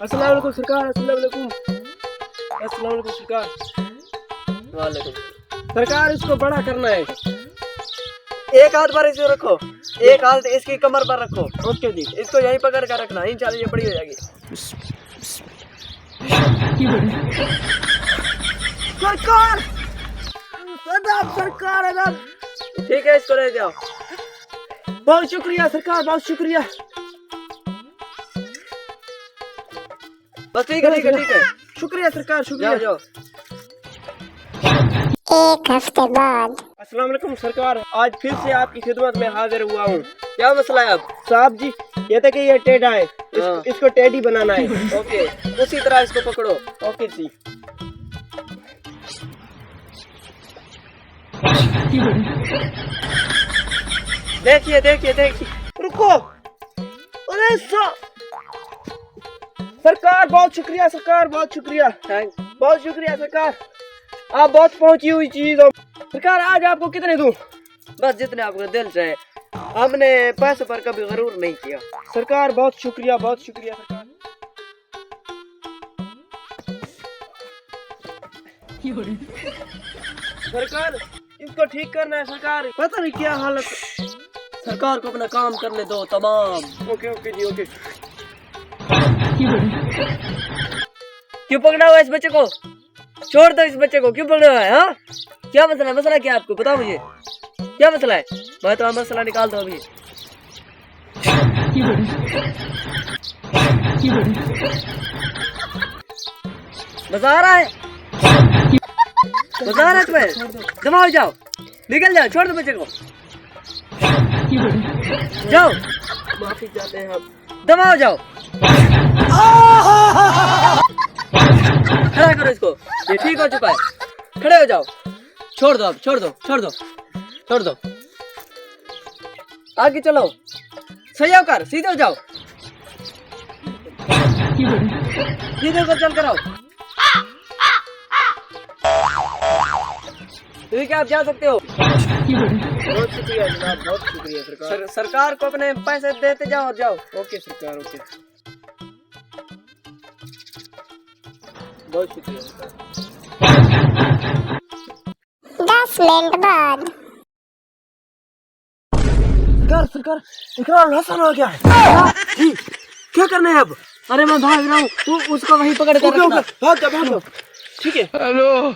अस्सलाम वालेकुम सरकार। अस्सलाम वालेकुम। अस्सलाम वालेकुम सरकार। वालेकुम सरकार। इसको बड़ा करना है। एक हाथ पर इसे रखो, एक हाथ इसकी कमर पर रखो। ओके जी। इसको यहीं पकड़ कर रखना, इंशाल्लाह ये बड़ी हो जाएगी। सरकार अदब, सरकार अदब। ठीक है, इसको ले जाओ। बहुत शुक्रिया सरकार, बहुत शुक्रिया। बस ठीक है, ठीक है, ठीक है। शुक्रिया सरकार, शुक्रिया। जाओ जाओ। एक हफ्ते बाद। अस्सलाम वालेकुम सरकार। आज फिर से आपकी खिदमत में हाजिर हुआ हूँ। क्या मसला है अब? साहब जी, ये था कि ये टेढ़ा है, हाँ। इसको टेढ़ी बनाना है। ओके, उसी तरह इसको पकड़ो। ओके जी। देखिए देखिए देखिए। रुको। अरे सरकार बहुत शुक्रिया, सरकार बहुत शुक्रिया, बहुत शुक्रिया सरकार। आप बहुत पहुंची हुई चीज हो सरकार। आज आपको कितने दूं? बस जितने आपका दिल चाहे। हमने पैसों पर कभी गरूर नहीं किया। सरकार बहुत शुक्रिया, बहुत शुक्रिया सरकार। सरकार इसको ठीक करना है सरकार। पता नहीं क्या हालत। सरकार को अपना काम करने दो तमाम। ओके ओके जी, ओके। क्यों पकड़ा हुआ है इस बच्चे को? छोड़ दो इस बच्चे को। क्यों पकड़ा हुआ है? हाँ, क्या मसला है? मसला क्या है आपको? बताओ मुझे, क्या मसला है? मैं तो मसला निकालता हूँ अभी। मजा आ रहा है? मजा आ रहा है तुम्हें? जमा हो जाओ, निकल जाओ, छोड़ दो बच्चे को। जाओ, माफी चाहते हैं हम। दमा हो जाओ। खड़ा करो इसको, ये ठीक हो चुका है। खड़े हो जाओ। छोड़ दो, अब छोड़ दो, छोड़ दो, छोड़ दो। आगे चलो, सही होकर सीधे हो जाओ। सीधे होकर चल कर आओ। ठीक है, आप जा सकते हो। बहुत शुक्रिया जनाब, बहुत शुक्रिया सरकार। सरकार को अपने पैसे देते जाओ और जाओ। ओके सरकार, ओके। बहुत शुक्रिया सरकार। 10 मिनट बाद। सरकार सरकार, इकरार हसन हो गया है। जी, क्या करना है अब? अरे मैं भाग रहा हूँ, उसको वहीं पकड़ कर ओके रखना। ओके, भाग जाओ, भाग जाओ। ठीक है। हेलो